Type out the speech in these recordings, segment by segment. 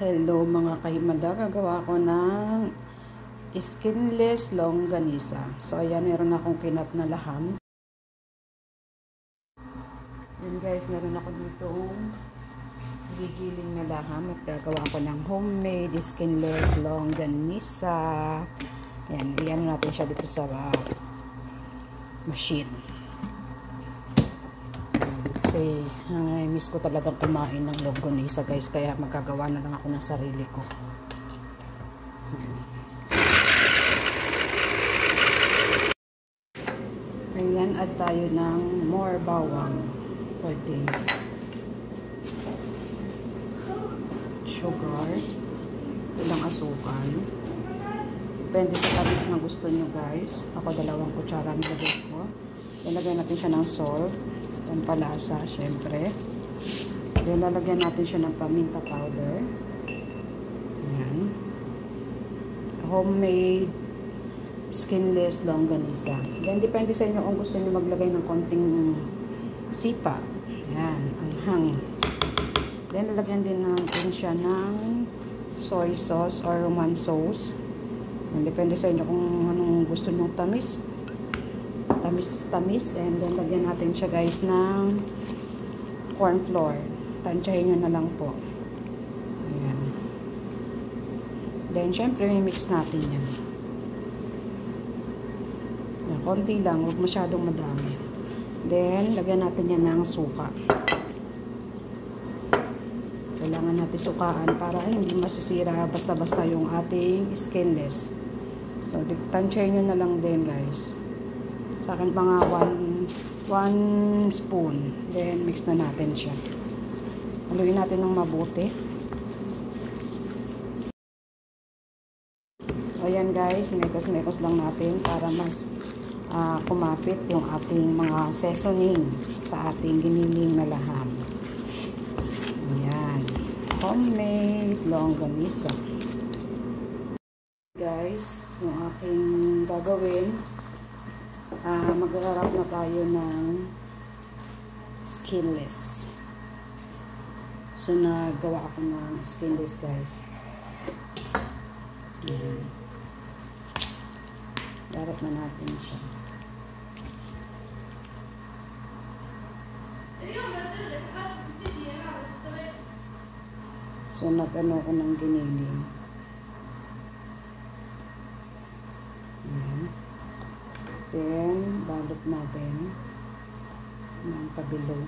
Hello mga kahimada, gagawa ko ng skinless longganisa. So ayan, meron akong kinat na laham. Yan guys, meron ako ditong gigiling na laham at gagawa ko ng homemade skinless longganisa. Yan, iyan natin siya dito sa machine. Kasi miss ko talagang kumain ng longganisa guys, kaya magagawa na lang ako ng sarili ko. Ayan, add tayo ng more bawang for this. Sugar, ilang asukal. Depende sa tamis na gusto nyo guys. Ako 2 kutsara nilagay ko. Ilagay natin siya ng salt. Pampalasa, syempre. Then, lalagyan natin siya ng paminta powder. Ayan. Homemade skinless longganisa. Then, depende sa inyo kung gusto niyo maglagay ng konting sipa. Ayan, anghang. Then, lalagyan din natin siya ng soy sauce or Roman sauce. Ayan, depende sa inyo kung anong gusto niyo tamis. Tamis, and then lagyan natin siya guys ng corn flour. Tansyahin nyo na lang po. Ayan. Then syempre mix natin yan. Ayan, konti lang, huwag masyadong madami. Then lagyan natin yan ng suka. Kailangan natin sukaan para hindi masisira basta-basta yung ating skinless. So tansyahin nyo na lang din guys. Sa akin mga 1 spoon. Then, mix na natin siya. Haluin natin ng mabuti. So, ayan guys. Mekos-mekos lang natin para mas kumapit yung ating mga seasoning sa ating giniling na laham. Ayan. Homemade longganisa. Guys, yung aking gagawin. Mag-harap na tayo ng skinless. So, nagawa ako ng skinless guys. Harap na natin siya. So, nag-ano ko ng giniling. Then, balot natin ng pabilog.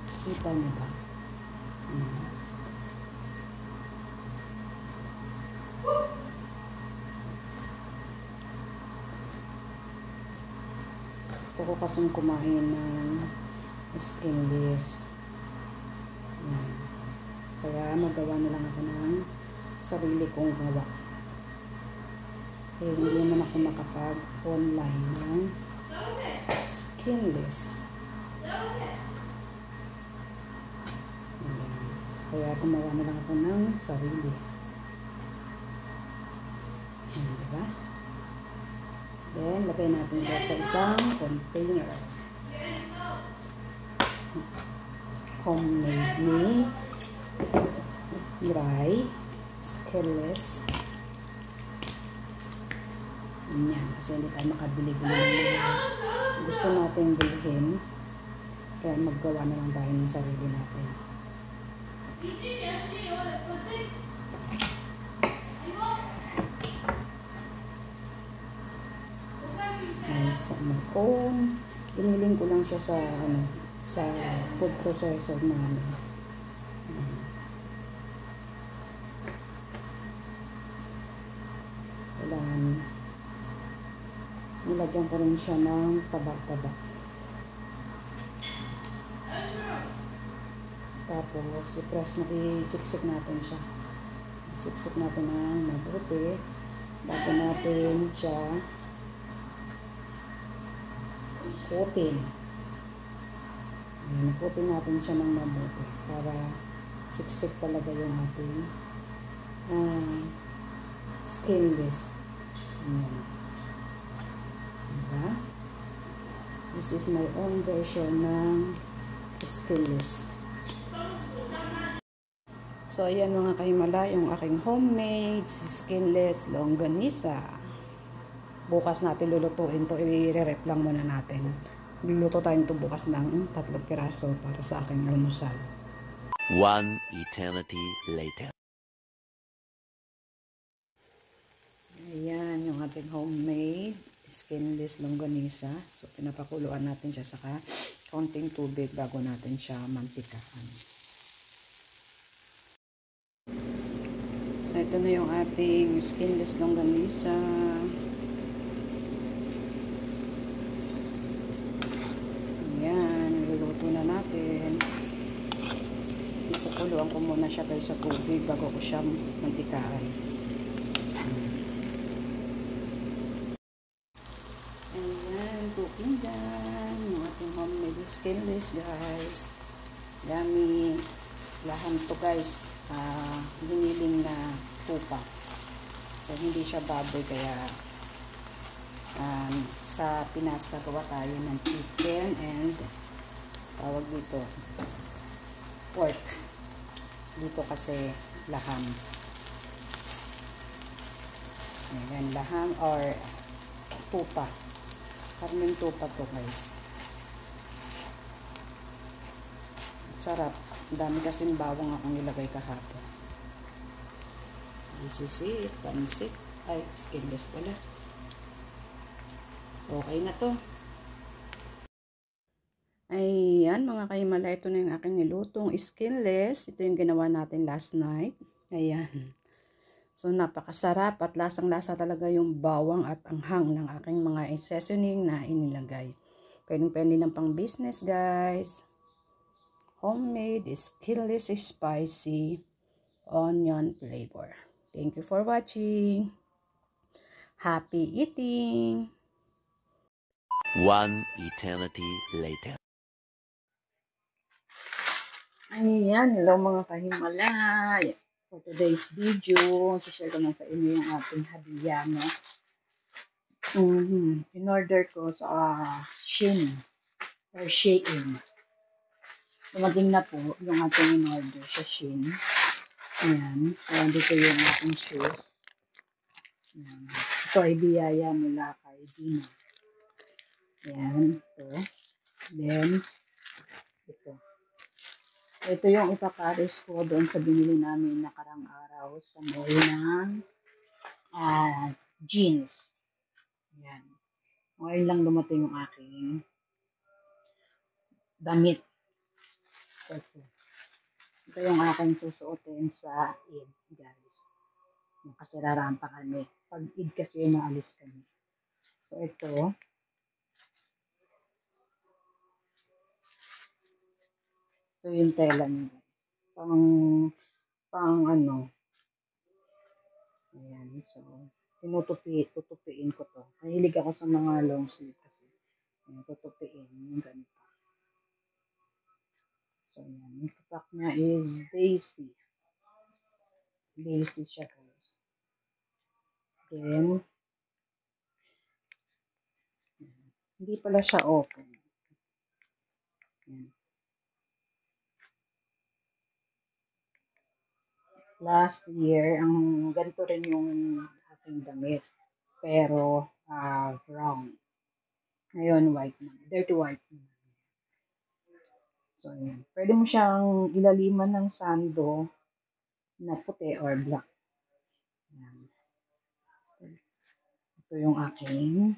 Kita niyo ba? Ako kasong kumain ng skinless. Kaya magawa na lang ako ng sarili kong gawa. Eh, hindi naman ako makapag-online ng skinless. Kaya gumawa na lang ako ng sarili. Diba? Then, lagay natin siya sa isang container. Homemade ni dry skinless. Yan, kasi hindi tayo makabili-bili ng mga gusto natin bilhin. Kaya maggawa na lang tayo ng sarili natin. Nice, cone. Giniling ko lang siya sa food processor namin. Kailangan nilagyan ko rin siya ng taba-taba. Tapos, i-press na, isiksik natin siya. Isiksik natin ng mabuti bago natin siya kutin. Kutin natin siya ng mabuti para siksik talaga yung ating skinless. Diba? This is my own version ng skinless. So, ayan mga kahimala, yung aking homemade skinless longganisa. Bukas natin lulutuin to, i-rep lang muna natin. Luluto tayo ito bukas ng 3 piraso para sa aking almusal. One eternity later. Ayan, yung ating homemade skinless longganisa. So, pinapakuluan natin siya saka konting tubig bago natin siya mantikaan. So, ito na yung ating skinless longganisa. Ayan, niluluto na natin. Ipakuluan ko muna siya guys sa tubig bago ko siya mantikaan. Ayan, cooking done. Yung ating homemade skinless guys. Dami. Lahan to guys. Biniling na tupa. So, hindi siya baboy kaya sa Pinas gagawa tayo ng chicken and tawag dito pork. Dito kasi laham. Ayan, laham or tupa. Karning tupa to guys. Sarap. Dami kasing bawang akong nilagay kahapon. This is it. Pansit. Ay, skinless pala. Okay na to. Ayan mga kahimala. Ito na yung aking nilutong skinless. Ito yung ginawa natin last night. Ayan. So, napakasarap at lasang-lasa talaga yung bawang at anghang ng aking mga seasoning na inilagay. Pwedeng-pwede ng pang business guys. Homemade, skinless, spicy, onion flavor. Thank you for watching. Happy eating! One eternity later. Ayan, hello mga kahimala. For today's video, share ko na sa inyo yung ating hadiah, no? In order ko sa Shein or Shein. Dumating na po yung ating in-order sa Shein. Ayan. So, dito yung ating shoes. Ayan. Ito ay biyaya mula kay Dina. Ayan. Ito. Then, ito. Ito yung ipapares ko doon sa binili namin nakarang araw sa mall ng jeans. Ayan. Ngayon lang dumating yung aking damit. Ito yung aking susuotin sa Eid, guys. Kasi rarampa kami. Pag Eid kasi maalis kami. So, ito yung tela niya. Pang ano. Ayan. So, tutupiin ko to. Mahilig ako sa mga long sleeve kasi. Ayan, tutupiin. Yung ganito. So, yan. Yung kapak niya is Daisy. Daisy siya, guys. Then, hindi pala siya open. Yan. Last year, ang ganito rin yung aking damit. Pero, brown. Ngayon, white na. Dirty white na. So, yan. Pwede mo siyang ilaliman ng sando na puti or black. Yan. Ito yung aking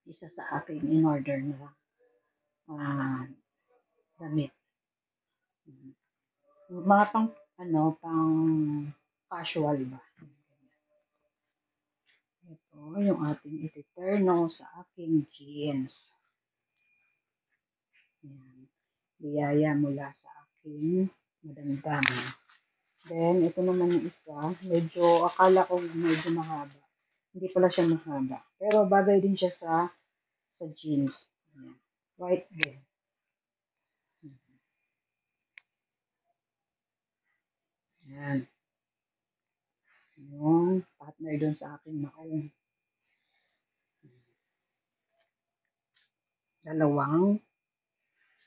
isa sa aking in-order na damit. Mga pang casual ba? Ito yung ating iti-turno sa aking jeans. Yan. Biyaya mula sa aking madamdam. Then, ito naman yung isa. Medyo, akala ko medyo mahaba. Hindi pala siya mahaba. Pero bagay din siya sa jeans. Yan. White din. Yan. Yung partner doon sa aking maong.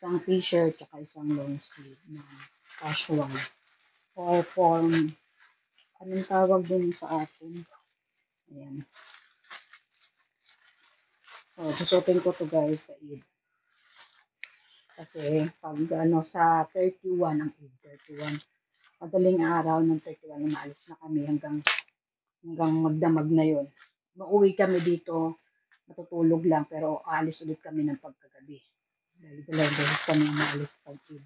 Isang t-shirt at isang long sleeve na casual. or form. Anong tawag dun sa atin? Ayan. So, susutin ko to guys sa Eid. Kasi pag sa 31 ang Eid, 31. Madaling araw ng 31, umaalis na kami hanggang magdamag na yon. Mauwi kami dito, matutulog lang, pero aalis ulit kami ng pagkagabi. Dahil dalawang beses kami umaalis pag Eid.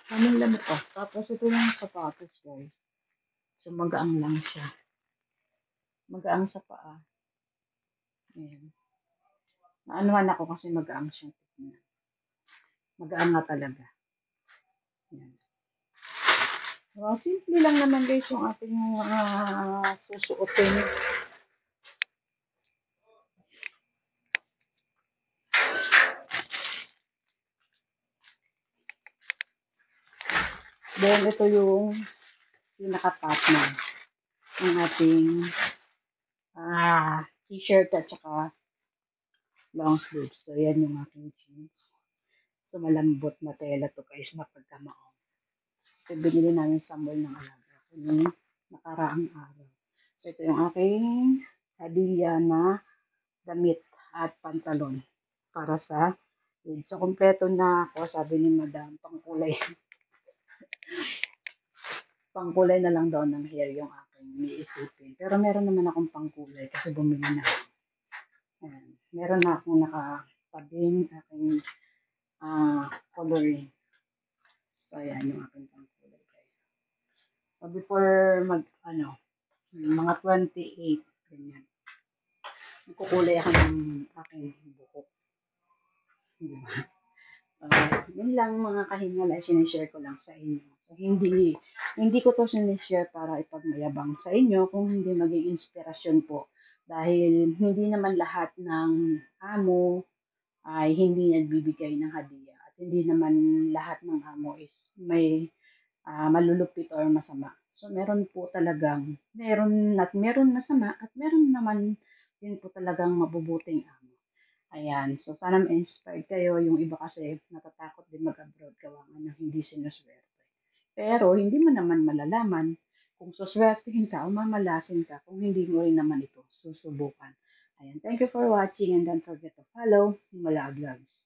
Kaming lamok pa. Tapos ito yung sapatos guys. So magaang lang siya. Magaang sa paa. Ayan. Naanuhan ako kasi magaang siya. Magaang nga talaga. Ayan. So, simple lang naman guys yung ating susuotin. Then ito yung pinaka-top na ng ating t-shirt at saka long sleeves. So yan yung aking jeans. So malambot na tela to guys na pagkamaong. So binili namin sa mall ng alaga ko nung nakaraang araw. So ito yung aking hadiah na damit at pantalon para sa Eid. So kompleto na ako, sabi ni Madam, pangkulay. Pangkulay na lang daw ng hair yung aking iisipin. Pero meron naman akong pangkulay kasi bumili na. Ayan. Meron na akong nakatabing aking coloring. So, ayan yung aking pangkulay guys. So, before mga 28, ganyan. Magkukulay ako ng aking buhok. Diba? Yun lang mga kahinala, sinishare ko lang sa inyo. So, hindi ko to sinishare para ipagmayabang sa inyo, kung hindi maging inspirasyon po. Dahil hindi naman lahat ng amo ay hindi nagbibigay ng hadiah. At hindi naman lahat ng amo is may malulupit or masama. So, meron po talagang, meron masama at meron naman din po talagang mabubuting amo. Ayan. So, sana ma-inspired kayo. Yung iba kasi natatakot din mag-abroad gawa nga na hindi sinuswerte. Pero, hindi mo naman malalaman kung suswertehin ka o mamalasin ka kung hindi mo rin naman ito susubukan. Ayan. Thank you for watching and don't forget to follow Himala Vlogs.